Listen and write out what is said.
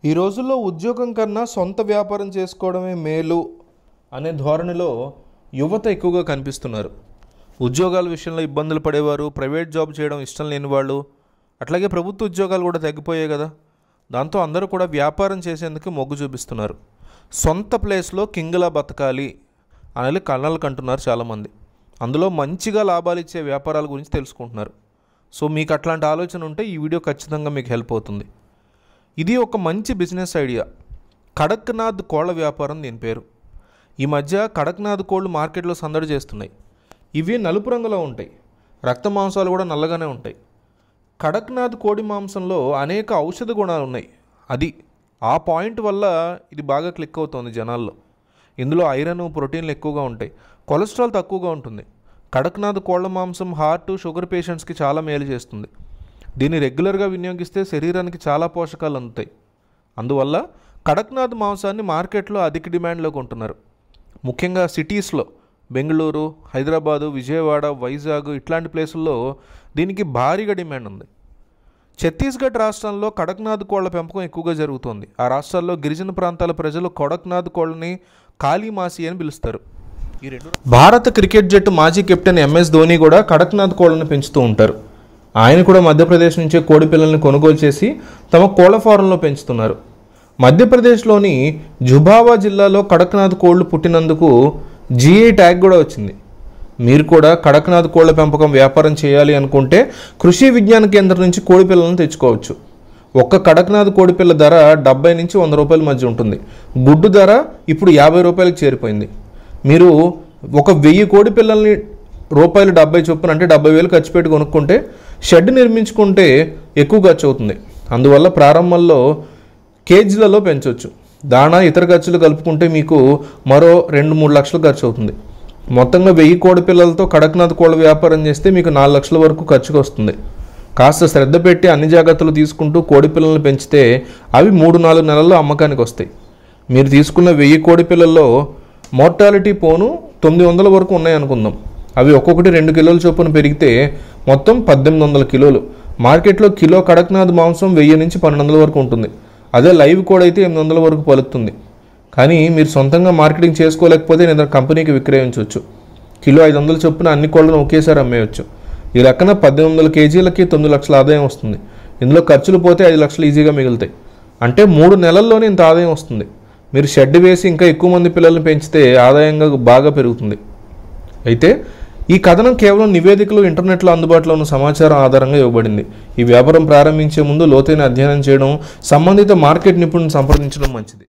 ఈ రోజుల్లో ఉద్యోగం కన్నా సొంత వ్యాపారం చేసుకోవడమే మేలు అనే ధోరణిలో యువత ఎక్కువగా కనిపిస్తున్నారు. ఉద్యోగాల విషయంలో ఇబ్బందులు పడేవారు, ప్రైవేట్ జాబ్ చేయడం ఇష్టం లేని వాళ్ళు, అట్లాగే ప్రభుత్వ ఉద్యోగాలు కూడా తగ్గిపోయాయి కదా. దాంతో అందరూ కూడా వ్యాపారం చేసేందుకు మొగ్గు చూపిస్తున్నారు. సొంత ప్లేస్లో కింగ్లా బతకాలి అనేది కళ్ళలు కంటున్నారు చాలామంది. అందులో మంచిగా లాభాలు ఇచ్చే వ్యాపారాల గురించి తెలుసుకుంటున్నారు. సో మీకు అట్లాంటి ఆలోచన ఉంటే ఈ వీడియో ఖచ్చితంగా మీకు హెల్ప్ అవుతుంది. ఇది ఒక మంచి బిజినెస్ ఐడియా. కడక్నాథ్ కోళ్ల వ్యాపారం దీని పేరు. ఈ మధ్య కడక్నాథ్ కోళ్ళు మార్కెట్లో సందడి చేస్తున్నాయి. ఇవి నలుపు రంగులో ఉంటాయి, రక్త మాంసాలు కూడా నల్లగానే ఉంటాయి. కడక్నాథ్ కోడి మాంసంలో అనేక ఔషధ గుణాలు ఉన్నాయి. ఆ పాయింట్ వల్ల ఇది బాగా క్లిక్ అవుతుంది జనాల్లో. ఇందులో ఐరన్, ప్రోటీన్లు ఎక్కువగా ఉంటాయి, కొలెస్ట్రాల్ తక్కువగా ఉంటుంది. కడక్నాథ్ కోళ్ల మాంసం హార్ట్, షుగర్ పేషెంట్స్కి చాలా మేలు చేస్తుంది. దీన్ని రెగ్యులర్గా వినియోగిస్తే శరీరానికి చాలా పోషకాలు అందుతాయి. అందువల్ల కడక్నాథ్ మాంసాన్ని మార్కెట్లో అధిక డిమాండ్లో కొంటున్నారు. ముఖ్యంగా సిటీస్లో బెంగళూరు, హైదరాబాదు, విజయవాడ, వైజాగ్ ఇట్లాంటి ప్లేసుల్లో దీనికి భారీగా డిమాండ్ ఉంది. ఛత్తీస్గఢ్ రాష్ట్రంలో కడక్నాథ్ కోళ్ల పెంపకం ఎక్కువగా జరుగుతోంది. ఆ రాష్ట్రాల్లో గిరిజన ప్రాంతాల ప్రజలు కడక్నాథ్ కోళ్ళని కాళీమాసి అని పిలుస్తారు. భారత క్రికెట్ జట్టు మాజీ కెప్టెన్ ఎంఎస్ ధోని కూడా కడక్నాథ్ కోళ్లను పెంచుతూ ఉంటారు. ఆయన కూడా మధ్యప్రదేశ్ నుంచే కోడి పిల్లల్ని కొనుగోలు చేసి తమ కోళ్ల ఫారంలో పెంచుతున్నారు. మధ్యప్రదేశ్లోని జుబావా జిల్లాలో కడక్నాథ్ కోళ్లు పుట్టినందుకు జిఐ ట్యాగ్ కూడా వచ్చింది. మీరు కూడా కడక్నాథ్ కోళ్ల పెంపకం వ్యాపారం చేయాలి అనుకుంటే కృషి విజ్ఞాన కేంద్రం నుంచి కోడి పిల్లలను తెచ్చుకోవచ్చు. ఒక్క కడక్నాథ్ కోడి పిల్ల ధర 70 నుంచి 100 రూపాయల మధ్య ఉంటుంది. గుడ్డు ధర ఇప్పుడు 50 రూపాయలకు చేరిపోయింది. మీరు ఒక 1000 కోడి పిల్లల్ని రూపాయలు 70 చొప్పున అంటే 70,000 ఖర్చు పెట్టి కొనుక్కుంటే షెడ్ నిర్మించుకుంటే ఎక్కువ ఖర్చు అవుతుంది. అందువల్ల ప్రారంభంలో కేజీలలో పెంచవచ్చు. దాణా, ఇతర ఖర్చులు కలుపుకుంటే మీకు మరో 2-3 లక్షలు ఖర్చు అవుతుంది. మొత్తంగా 1000 కోడి పిల్లలతో కడక్నాథ్ కోళ్ళ వ్యాపారం చేస్తే మీకు 4 లక్షల వరకు ఖర్చుకు వస్తుంది. కాస్త శ్రద్ధ పెట్టి అన్ని జాగ్రత్తలు తీసుకుంటూ కోడి పిల్లలను పెంచితే అవి 3-4 నెలల్లో అమ్మకానికి వస్తాయి. మీరు తీసుకున్న 1000 కోడి పిల్లల్లో మోర్టాలిటీ పోను 900 వరకు ఉన్నాయనుకుందాం. అవి ఒక్కొక్కటి 2 కిలోల చొప్పున పెరిగితే మొత్తం 1800 కిలోలు. మార్కెట్లో కిలో కడక్నాథ్ మాంసం 1000 నుంచి 1200 వరకు ఉంటుంది. అదే లైవ్ కోడి అయితే 800 వరకు పలుకుతుంది. కానీ మీరు సొంతంగా మార్కెటింగ్ చేసుకోలేకపోతే నేను కంపెనీకి విక్రయించవచ్చు. కిలో 500 చొప్పున అన్ని కోళ్ళను ఒకేసారి అమ్మేయచ్చు. ఈ లెక్కన 1800 కేజీలకి 9 లక్షల ఆదాయం వస్తుంది. ఇందులో ఖర్చులు పోతే 5 లక్షలు ఈజీగా మిగులుతాయి. అంటే 3 నెలల్లోనే ఇంత ఆదాయం వస్తుంది. మీరు షెడ్ వేసి ఇంకా ఎక్కువ మంది పిల్లల్ని పెంచితే ఆదాయంగా బాగా పెరుగుతుంది. అయితే ఈ కథనం కేవలం నివేదికలు, ఇంటర్నెట్లో అందుబాటులో ఉన్న సమాచారం ఆధారంగా ఇవ్వబడింది. ఈ వ్యాపారం ప్రారంభించే ముందు లోతైన అధ్యయనం చేయడం, సంబంధిత మార్కెట్ నిపుణులను సంప్రదించడం మంచిది.